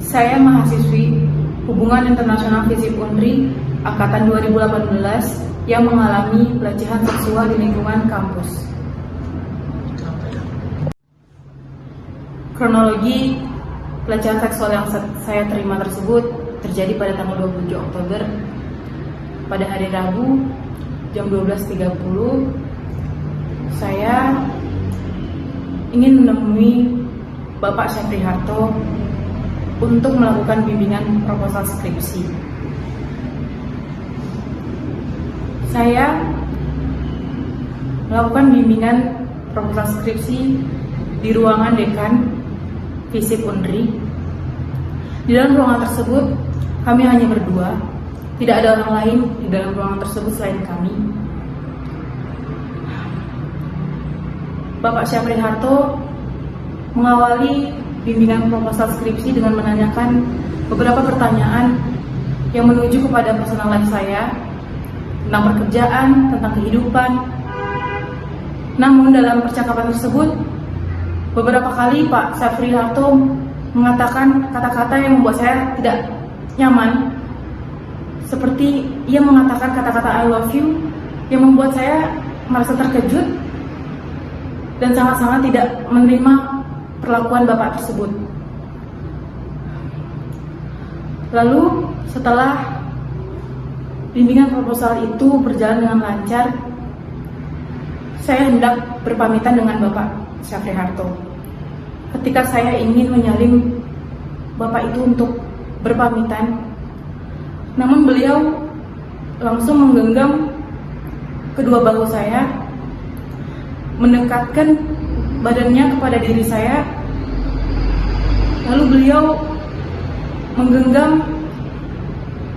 Saya mahasiswi Hubungan Internasional FISIP Unri Angkatan 2018 yang mengalami pelecehan seksual di lingkungan kampus. Kronologi pelecehan seksual yang saya terima tersebut terjadi pada tanggal 27 Oktober pada hari Rabu jam 12.30. Saya ingin menemui Bapak Syafri Harto untuk melakukan bimbingan proposal skripsi. Saya melakukan bimbingan proposal skripsi di ruangan dekan FISIP Unri. Di dalam ruangan tersebut kami hanya berdua, tidak ada orang lain di dalam ruangan tersebut selain kami. Bapak Syafri Harto mengawali bimbingan proposal skripsi dengan menanyakan beberapa pertanyaan yang menuju kepada personal life saya tentang pekerjaan, tentang kehidupan. Namun dalam percakapan tersebut beberapa kali Pak Syafri Harto mengatakan kata-kata yang membuat saya tidak nyaman, seperti ia mengatakan kata-kata I love you yang membuat saya merasa terkejut dan sangat-sangat tidak menerima perlakuan Bapak tersebut. Lalu setelah bimbingan proposal itu berjalan dengan lancar, saya hendak berpamitan dengan Bapak Syafri Harto. Ketika saya ingin menyalin Bapak itu untuk berpamitan, namun beliau langsung menggenggam kedua bahu saya, mendekatkan badannya kepada diri saya, lalu beliau menggenggam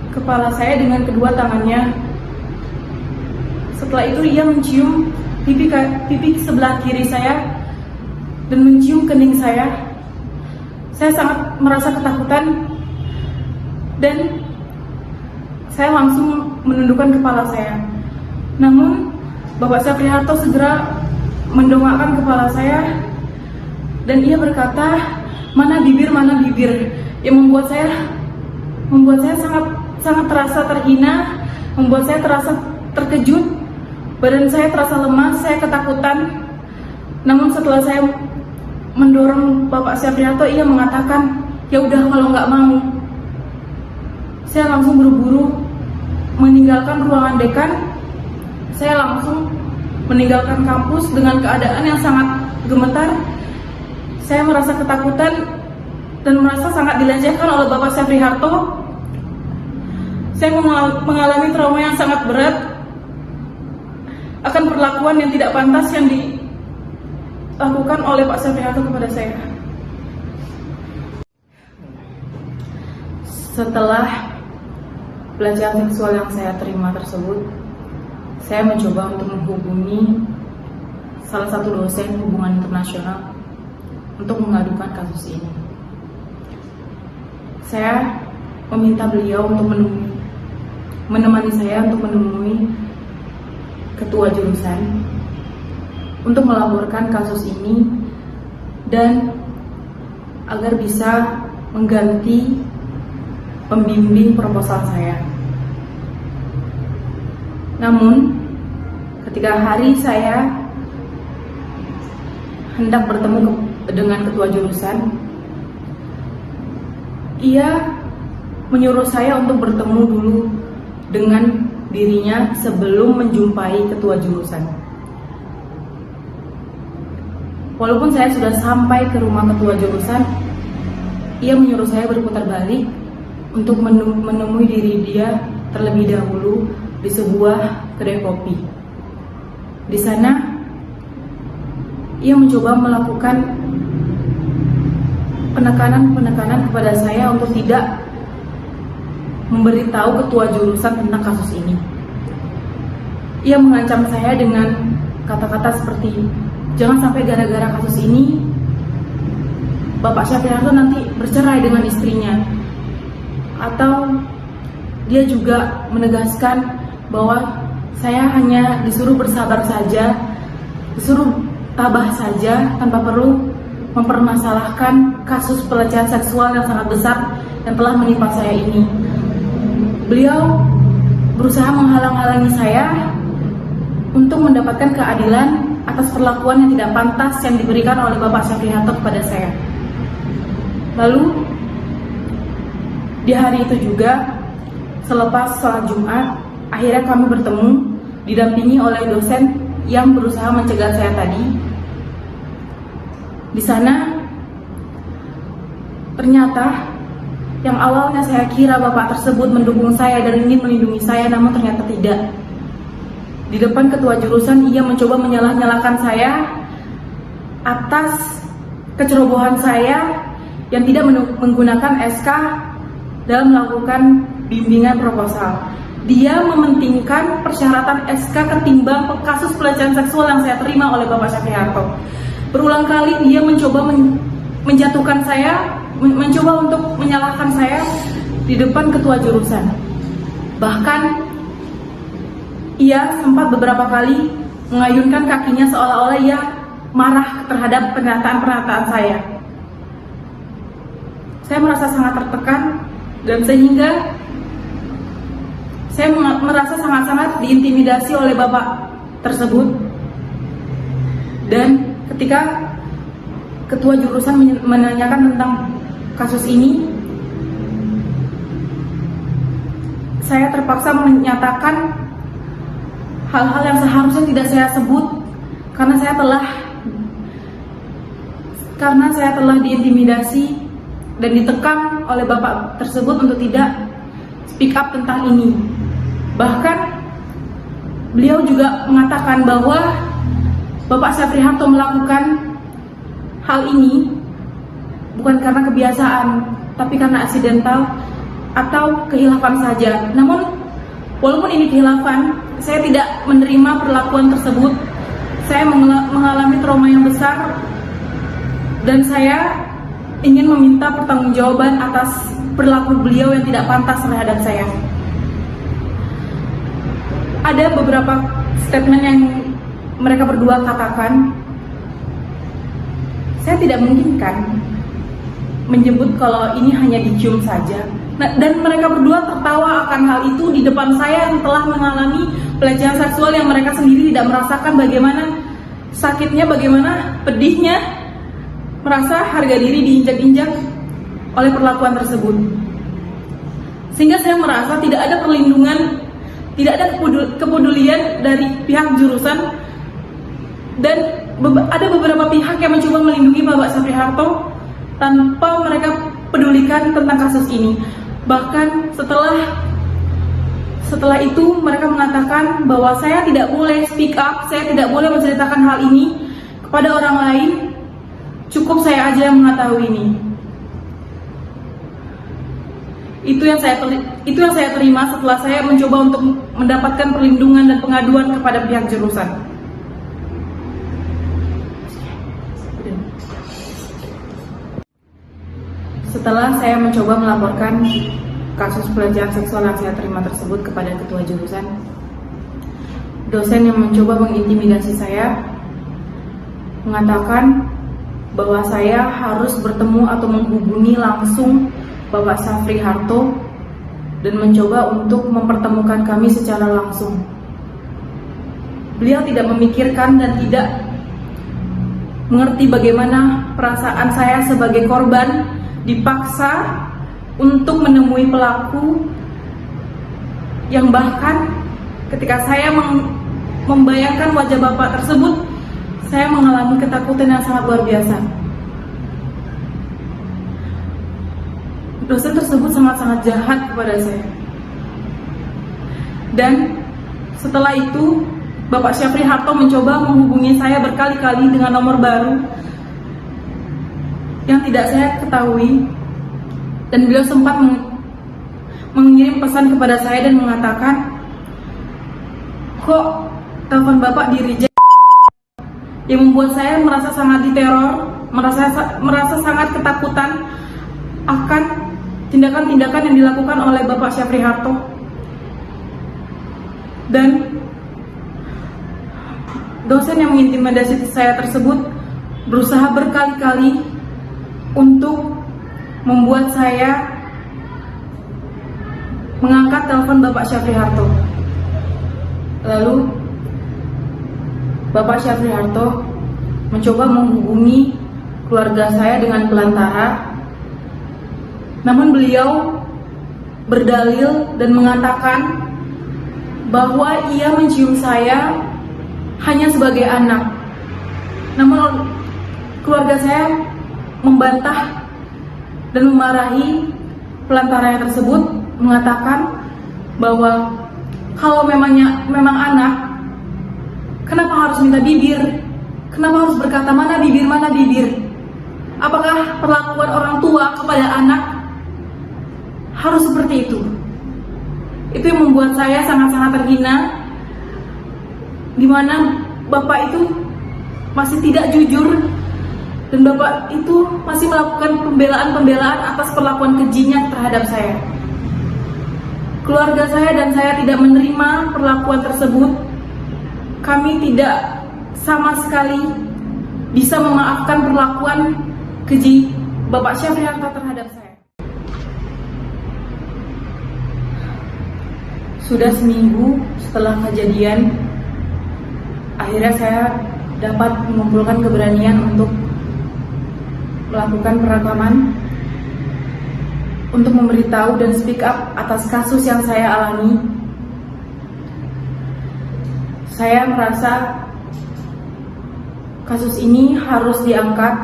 kepala saya dengan kedua tangannya. Setelah itu ia mencium pipi sebelah kiri saya dan mencium kening saya. Saya sangat merasa ketakutan dan saya langsung menundukkan kepala saya. Namun Bapak Syafri Harto segera mendongakkan kepala saya dan ia berkata, mana bibir, yang membuat saya sangat terasa terhina, membuat saya terasa terkejut, badan saya terasa lemas, saya ketakutan. Namun setelah saya mendorong Bapak Syafri Harto, ia mengatakan, ya udah kalau nggak mau. Saya langsung buru-buru meninggalkan ruangan dekan. Saya langsung meninggalkan kampus dengan keadaan yang sangat gemetar. Saya merasa ketakutan dan merasa sangat dilecehkan oleh Bapak Syafri Harto. Saya mengalami trauma yang sangat berat akan perlakuan yang tidak pantas yang dilakukan oleh Pak Syafri Harto kepada saya. Setelah pelecehan seksual yang saya terima tersebut, saya mencoba untuk menghubungi salah satu dosen hubungan internasional untuk mengadukan kasus ini. Saya meminta beliau untuk menemani saya untuk menemui ketua jurusan untuk melaporkan kasus ini dan agar bisa mengganti pembimbing proposal saya. Namun ketika hari saya hendak bertemu dengan ketua jurusan, ia menyuruh saya untuk bertemu dulu dengan dirinya sebelum menjumpai ketua jurusan. Walaupun saya sudah sampai ke rumah ketua jurusan, ia menyuruh saya berputar balik untuk menemui diri dia terlebih dahulu di sebuah kedai kopi. Di sana ia mencoba melakukan penekanan kepada saya untuk tidak memberitahu ketua jurusan tentang kasus ini. Ia mengancam saya dengan kata-kata seperti, jangan sampai gara-gara kasus ini Bapak Syafri Harto nanti bercerai dengan istrinya. Atau dia juga menegaskan bahwa saya hanya disuruh bersabar saja, disuruh tabah saja tanpa perlu mempermasalahkan kasus pelecehan seksual yang sangat besar yang telah menimpa saya ini. Beliau berusaha menghalang-halangi saya untuk mendapatkan keadilan atas perlakuan yang tidak pantas yang diberikan oleh Bapak Syafriharto kepada saya. Lalu di hari itu juga, selepas sholat Jumat, akhirnya kami bertemu didampingi oleh dosen yang berusaha mencegah saya tadi. Di sana ternyata yang awalnya saya kira Bapak tersebut mendukung saya dan ingin melindungi saya, namun ternyata tidak. Di depan ketua jurusan ia mencoba menyalah-nyalahkan saya atas kecerobohan saya yang tidak menggunakan SK dalam melakukan bimbingan proposal. Dia mementingkan persyaratan SK ketimbang kasus pelecehan seksual yang saya terima oleh Bapak Syafriharto. Berulang kali dia mencoba menjatuhkan saya, mencoba untuk menyalahkan saya di depan ketua jurusan. Bahkan ia sempat beberapa kali mengayunkan kakinya seolah-olah ia marah terhadap pernyataan-pernyataan saya. Saya merasa sangat tertekan dan sehingga saya merasa sangat-sangat diintimidasi oleh Bapak tersebut. Dan ketika ketua jurusan menanyakan tentang kasus ini, saya terpaksa menyatakan hal-hal yang seharusnya tidak saya sebut karena saya telah diintimidasi dan ditekan oleh Bapak tersebut untuk tidak speak up tentang ini. Bahkan beliau juga mengatakan bahwa Bapak Syafriharto melakukan hal ini bukan karena kebiasaan, tapi karena aksidental atau kehilafan saja. Namun walaupun ini kehilafan, saya tidak menerima perlakuan tersebut. Saya mengalami trauma yang besar dan saya ingin meminta pertanggungjawaban atas perilaku beliau yang tidak pantas terhadap saya. Ada beberapa statement yang mereka berdua katakan. Saya tidak mungkin kan menyebut kalau ini hanya dicium saja. Dan mereka berdua tertawa akan hal itu di depan saya yang telah mengalami pelecehan seksual yang mereka sendiri tidak merasakan bagaimana sakitnya, bagaimana pedihnya merasa harga diri diinjak-injak oleh perlakuan tersebut. Sehingga saya merasa tidak ada perlindungan, tidak ada kepedulian dari pihak jurusan, dan ada beberapa pihak yang mencoba melindungi Bapak Syafriharto tanpa mereka pedulikan tentang kasus ini. Bahkan setelah itu mereka mengatakan bahwa saya tidak boleh speak up, saya tidak boleh menceritakan hal ini kepada orang lain, cukup saya aja yang mengetahui ini. Itu yang saya terima setelah saya mencoba untuk mendapatkan perlindungan dan pengaduan kepada pihak jurusan. Setelah saya mencoba melaporkan kasus pelecehan seksual yang saya terima tersebut kepada ketua jurusan, dosen yang mencoba mengintimidasi saya mengatakan bahwa saya harus bertemu atau menghubungi langsung Bapak Syafriharto dan mencoba untuk mempertemukan kami secara langsung. Beliau tidak memikirkan dan tidak mengerti bagaimana perasaan saya sebagai korban dipaksa untuk menemui pelaku yang bahkan ketika saya membayangkan wajah Bapak tersebut, saya mengalami ketakutan yang sangat luar biasa. Dosen tersebut sangat-sangat jahat kepada saya. Dan setelah itu Bapak Syafriharto mencoba menghubungi saya berkali-kali dengan nomor baru yang tidak saya ketahui, dan beliau sempat mengirim pesan kepada saya dan mengatakan, kok telepon Bapak di reject, yang membuat saya merasa sangat diteror, merasa sangat ketakutan akan tindakan-tindakan yang dilakukan oleh Bapak Syafriharto. Dan dosen yang mengintimidasi saya tersebut berusaha berkali-kali untuk membuat saya mengangkat telepon Bapak Syafri Harto. Lalu Bapak Syafri Harto mencoba menghubungi keluarga saya dengan pelantara, namun beliau berdalil dan mengatakan bahwa ia mencium saya hanya sebagai anak. Namun keluarga saya membantah dan memarahi pelantara yang tersebut, mengatakan bahwa kalau memang anak, kenapa harus minta bibir? Kenapa harus berkata mana bibir, mana bibir? Apakah perlakuan orang tua kepada anak harus seperti itu? Itu yang membuat saya sangat-sangat terhina, di mana Bapak itu masih tidak jujur dan Bapak itu masih melakukan pembelaan atas perlakuan kejinya terhadap saya. Keluarga saya dan saya tidak menerima perlakuan tersebut. Kami tidak sama sekali bisa memaafkan perlakuan keji Bapak Syafri Harto terhadap saya. Sudah seminggu setelah kejadian, akhirnya saya dapat mengumpulkan keberanian untuk melakukan perekaman, untuk memberitahu dan speak up atas kasus yang saya alami. Saya merasa kasus ini harus diangkat.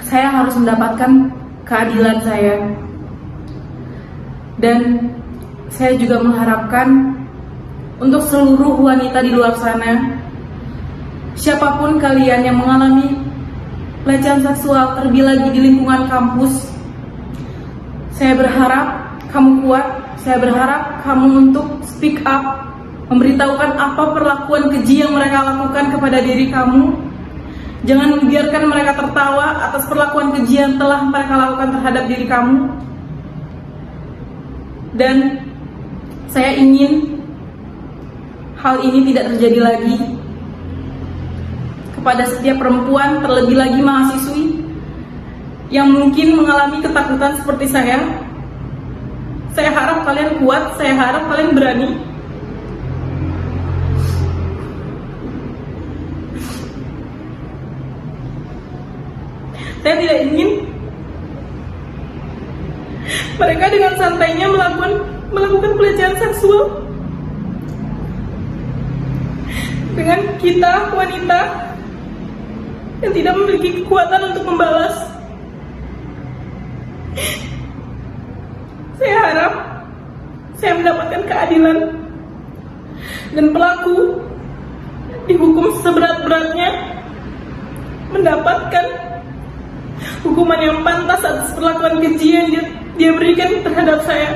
Saya harus mendapatkan keadilan saya. Dan saya juga mengharapkan untuk seluruh wanita di luar sana, siapapun kalian yang mengalami pelecehan seksual, terlebih lagi di lingkungan kampus, saya berharap kamu kuat, saya berharap kamu untuk speak up, memberitahukan apa perlakuan keji yang mereka lakukan kepada diri kamu. Jangan membiarkan mereka tertawa atas perlakuan keji yang telah mereka lakukan terhadap diri kamu. Dan saya ingin hal ini tidak terjadi lagi kepada setiap perempuan, terlebih lagi mahasiswi yang mungkin mengalami ketakutan seperti saya. Saya harap kalian kuat, saya harap kalian berani. Saya tidak ingin mereka dengan santainya melakukan pelecehan seksual dengan kita wanita yang tidak memiliki kekuatan untuk membalas. Saya harap saya mendapatkan keadilan dan pelaku dihukum seberat-beratnya, mendapatkan hukuman yang pantas atas perlakuan keji yang dia berikan terhadap saya.